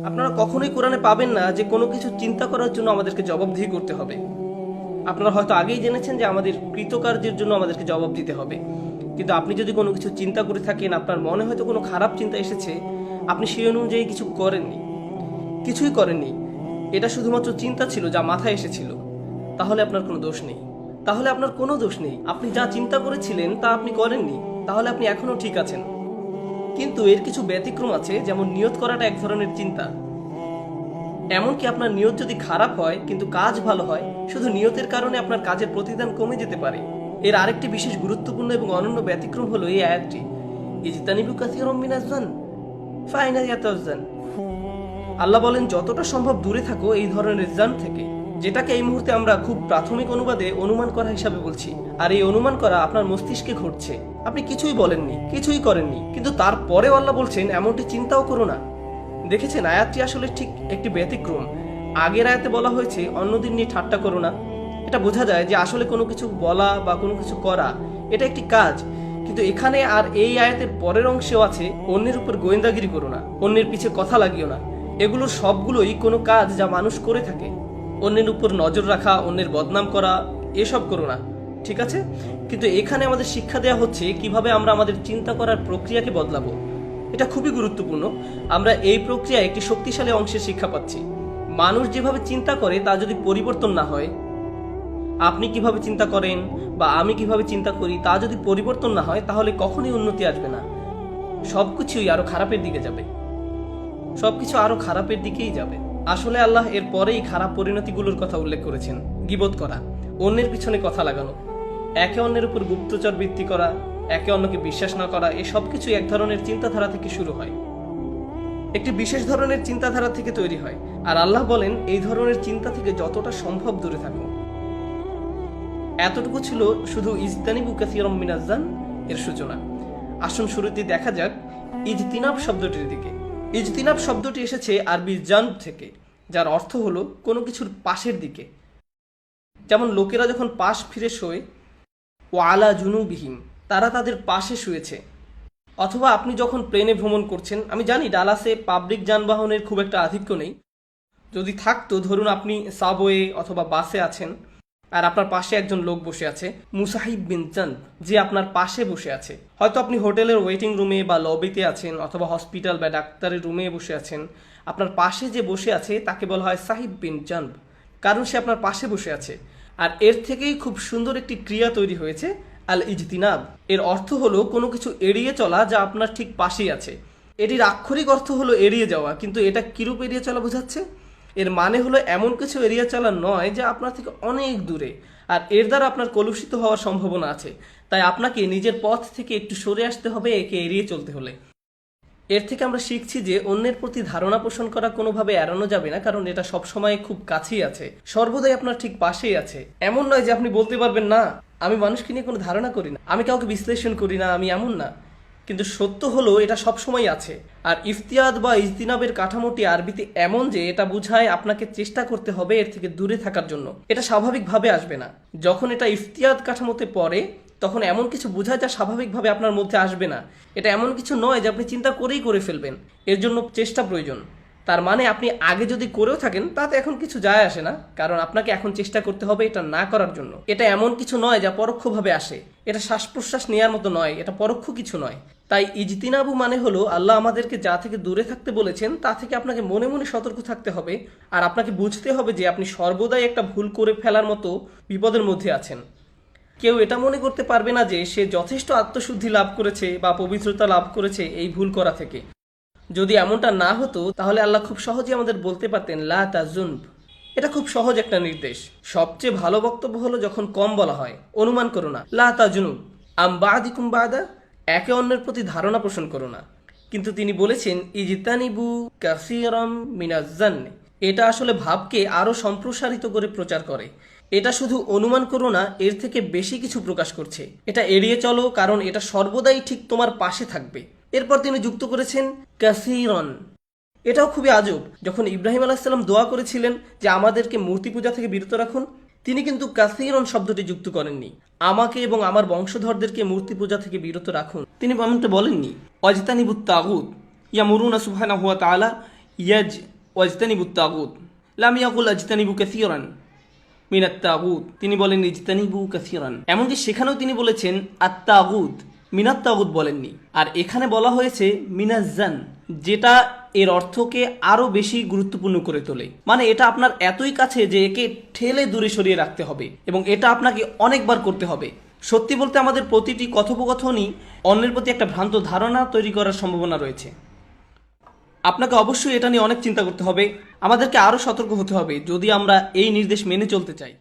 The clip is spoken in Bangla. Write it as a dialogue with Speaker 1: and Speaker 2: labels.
Speaker 1: আপনারা কখনোই কোরআনে পাবেন না যে কোনো কিছু চিন্তা করার জন্য আমাদেরকে জবাবদিহি করতে হবে। আপনারা হয়তো আগেই জেনেছেন যে আমাদের কৃতকার্যের জন্য আমাদেরকে জবাব দিতে হবে, কিন্তু আপনি যদি কোনো কিছু চিন্তা করে থাকেন, আপনার মনে হয়তো কোনো খারাপ চিন্তা এসেছে, আপনি সেই অনুযায়ী কিছু করেননি, কিছুই করেননি, এটা শুধুমাত্র চিন্তা ছিল যা মাথায় এসেছিল, তাহলে আপনার কোনো দোষ নেই। তাহলে আপনার কোনো দোষ নেই। আপনি যা চিন্তা করেছিলেন তা আপনি করেননি, তাহলে আপনি এখনো ঠিক আছেন। কিন্তু এর কিছু ব্যতিক্রম আছে, যেমন নিয়ত করাটা এক ধরনের চিন্তা। এমনকি আপনার নিয়ত যদি খারাপ হয় কিন্তু কাজ ভালো হয়, শুধু নিয়তের কারণে আপনার কাজের প্রতিদান কমে যেতে পারে। এর আরেকটি বিশেষ গুরুত্বপূর্ণ এবং অনন্য ব্যতিক্রম হলো এই আয়াতটি, ইজতানিবু কাসীরাম মিনাজ যান ফাইনা ইয়াতাযান। আল্লাহ বলেন যতটা সম্ভব দূরে থাকো এই ধরনের জান থেকে, যেটাকে এই মুহূর্তে আমরা খুব প্রাথমিক অনুবাদে অনুমান করা হিসাবে বলছি। আর এই অনুমান করা আপনার মস্তিষ্কে ঘটছে, আপনি কিছুই বলেননি, কিছুই করেননি, কিন্তু তারপরেও আল্লাহ বলছেন এমনটি চিন্তাও করো না। দেখেছেন, আয়াতটি আসলে ঠিক একটি ব্যতিক্রম। আগের আয়াতে বলা হয়েছে অন্যদের নিয়ে ঠাট্টা করো না। এটা বোঝা যায় যে আসলে কোনো কিছু বলা বা কোনো কিছু করা এটা একটি কাজ, কিন্তু এখানে আর এই আয়াতের পরের অংশেও আছে অন্যের উপর গোয়েন্দাগিরি করো না, অন্যের পিছে কথা লাগিও না। এগুলোর সবগুলোই কোনো কাজ যা মানুষ করে থাকে। অন্যের উপর নজর রাখা, অন্যের বদনাম করা, এসব করো না, ঠিক আছে? কিন্তু এখানে আমাদের শিক্ষা দেওয়া হচ্ছে কিভাবে আমরা আমাদের চিন্তা করার প্রক্রিয়াকে বদলাবো। এটা খুবই গুরুত্বপূর্ণ। আমরা এই প্রক্রিয়ায় একটি শক্তিশালী অংশের শিক্ষা পাচ্ছি। মানুষ যেভাবে চিন্তা করে তা যদি পরিবর্তন না হয়, আপনি কিভাবে চিন্তা করেন বা আমি কিভাবে চিন্তা করি তা যদি পরিবর্তন না হয়, তাহলে কখনোই উন্নতি আসবে না। সবকিছুই আরো খারাপের দিকে যাবে, সবকিছু আরো খারাপের দিকেই যাবে। আসলে আল্লাহ এর পরেই খারাপ পরিণতিগুলোর কথা উল্লেখ করেছেন। গীবত করা, অন্যের পিছনে কথা লাগানো, একে অন্যের উপর গুপ্তচর বৃত্তি করা, একে অন্যকে বিশ্বাস না করা, এই সবকিছু এক ধরনের চিন্তাধারা থেকে শুরু হয়, একটি বিশেষ ধরনের চিন্তাধারা থেকে তৈরি হয়। আর আল্লাহ বলেন এই ধরনের চিন্তা থেকে যতটা সম্ভব দূরে থাকুন। এতটুকু ছিল শুধু ইজতানিবু কাসীরাম মিনাজ যান এর সূচনা। আসুন শুরুতে দেখা যাক ইজতিনাব শব্দটির দিকে। ইজতিনাব শব্দটি এসেছে আরবি জানব থেকে, যার অর্থ হলো কোনো কিছুর পাশের দিকে। যেমন লোকেরা যখন পাশ ফিরে শোয়, ও আলা জুনুবিহিম, তারা তাদের পাশে শুয়েছে। অথবা আপনি যখন প্লেনে ভ্রমণ করছেন, আমি জানি ডালাসে পাবলিক যানবাহনের খুব একটা আধিক্য নেই, যদি থাকতো ধরুন আপনি সাবওয়ে অথবা বাসে আছেন আর আপনার পাশে একজন লোক বসে আছে, মুসাহিব বিন চান্দ, যে আপনার পাশে বসে আছে। হয়তো আপনি হোটেলের ওয়েটিং রুমে বা লবিতে আছেন অথবা হসপিটাল বা ডাক্তারের রুমে বসে আছেন। আপনার পাশে যে বসে আছে তাকে বলা হয় সাহিব বিন চান্দ, কারণ সে আপনার পাশে বসে আছে। আর এর থেকেই খুব সুন্দর একটি ক্রিয়া তৈরি হয়েছে, আল ইজতিনাব। এর অর্থ হলো কোনো কিছু এড়িয়ে চলা যা আপনার ঠিক পাশেই আছে। এটির আক্ষরিক অর্থ হলো এড়িয়ে যাওয়া, কিন্তু এটা কিরূপ এড়িয়ে চলা বোঝাচ্ছে? এর মানে হলো এমন কিছু এড়িয়ে চলা নয় যা আপনার থেকে অনেক দূরে, আর এর দ্বারা আপনার কলুষিত হওয়ার সম্ভাবনা আছে। তাই আপনাকে নিজের পথ থেকে একটু সরে আসতে হবে একে এড়িয়ে চলতে হলে। এর থেকে আমরা শিখছি যে অন্যের প্রতি ধারণা পোষণ করা কোনোভাবে এড়ানো যাবে না, কারণ এটা সবসময় খুব কাছেই আছে, সর্বদাই আপনার ঠিক পাশেই আছে। এমন নয় যে আপনি বলতে পারবেন না আমি মানুষকে নিয়ে কোনো ধারণা করি না, আমি কাউকে বিশ্লেষণ করি না, আমি এমন না। কিন্তু সত্য হলো এটা সবসময় আছে। আর ইফতিয়াদ বা ইজতিনাবের কাঠামোটি আরবিতে এমন যে এটা বোঝায় আপনাকে চেষ্টা করতে হবে এর থেকে দূরে থাকার জন্য। এটা স্বাভাবিকভাবে আসবে না। যখন এটা ইফতিয়াদ কাঠামোতে পড়ে তখন এমন কিছু বোঝায় যা স্বাভাবিকভাবে আপনার মধ্যে আসবে না। এটা এমন কিছু নয় যে আপনি চিন্তা করেই করে ফেলবেন, এর জন্য চেষ্টা প্রয়োজন। তার মানে আপনি আগে যদি করেও থাকেন তাতে এখন কিছু যায় আসে না, কারণ আপনাকে এখন চেষ্টা করতে হবে এটা না করার জন্য। এটা এমন কিছু নয় যা পরোক্ষভাবে আসে, এটা শ্বাস প্রশ্বাস নেওয়ার মতো নয়, এটা পরোক্ষ কিছু নয়। তাই ইজতিনাবু মানে হলো আল্লাহ আমাদেরকে যা থেকে দূরে থাকতে বলেছেন তা থেকে আপনাকে মনে মনে সতর্ক থাকতে হবে। আর আপনাকে বুঝতে হবে যে আপনি সর্বদাই একটা ভুল করে ফেলার মতো বিপদের মধ্যে আছেন। কেউ এটা মনে করতে পারবে না যে সে যথেষ্ট আত্মশুদ্ধি লাভ করেছে বা পবিত্রতা লাভ করেছে এই ভুল করা থেকে। যদি এমনটা না হতো তাহলে আল্লাহ খুব সহজেই আমাদের বলতে পারতেন লা তাজুনব। এটা খুব সহজ একটা নির্দেশ। সবচেয়ে ভালো বক্তব্য হলো যখন কম বলা হয়, অনুমান করো না, লা তাজুনুব আম বাদিকুম বাদা, একে অন্যের প্রতি ধারণা পোষণ করো না। কিন্তু তিনি বলেছেন ইজতানিবু কাসীরাম মিনাজ যান্নি। এটা আসলে ভাবকে আরো সম্প্রসারিত করে প্রচার করে। এটা শুধু অনুমান করো না, এর থেকে বেশি কিছু প্রকাশ করছে। এটা এড়িয়ে চলো, কারণ এটা সর্বদাই ঠিক তোমার পাশে থাকবে। এরপর তিনি যুক্ত করেছেন কাসীরন। এটাও খুবই আজব। যখন ইব্রাহিম আলাইহিস সালাম দোয়া করেছিলেন যে আমাদেরকে মূর্তি পূজা থেকে বিরত রাখুন, তিনি কিন্তু কাসীরন শব্দটি যুক্ত করেননি, আমাকে এবং আমার বংশধরদেরকে মূর্তি পূজা থেকে বিরত রাখুন, তিনি এমনটা বলেননি। ওয়াজতানিবুত তাগুত ইয়ামুরুনা সুবহানাহু ওয়া তাআলা ইয়াজ ওয়াজতানিবুত তাগুত, লাম ইয়াকুল আজতানিবু কাসীরান মিনাত তাগুত, তিনি বলেন ইজতানিবু কাসীরান। এমনকি সেখানেও তিনি বলেছেন আত তাগুত, মিনাত তাগুত বলেননি। আর এখানে বলা হয়েছে মিনাজ্জান, যেটা এর অর্থকে আরো বেশি গুরুত্বপূর্ণ করে তোলে। মানে এটা আপনার এতই কাছে যে একে ঠেলে দূরে সরিয়ে রাখতে হবে এবং এটা আপনাকে অনেকবার করতে হবে। সত্যি বলতে আমাদের প্রতিটি কথোপকথনই অন্যের প্রতি একটা ভ্রান্ত ধারণা তৈরি করার সম্ভাবনা রয়েছে। আপনাকে অবশ্যই এটা নিয়ে অনেক চিন্তা করতে হবে। আমাদেরকে আরো সতর্ক হতে হবে যদি আমরা এই নির্দেশ মেনে চলতে চাই।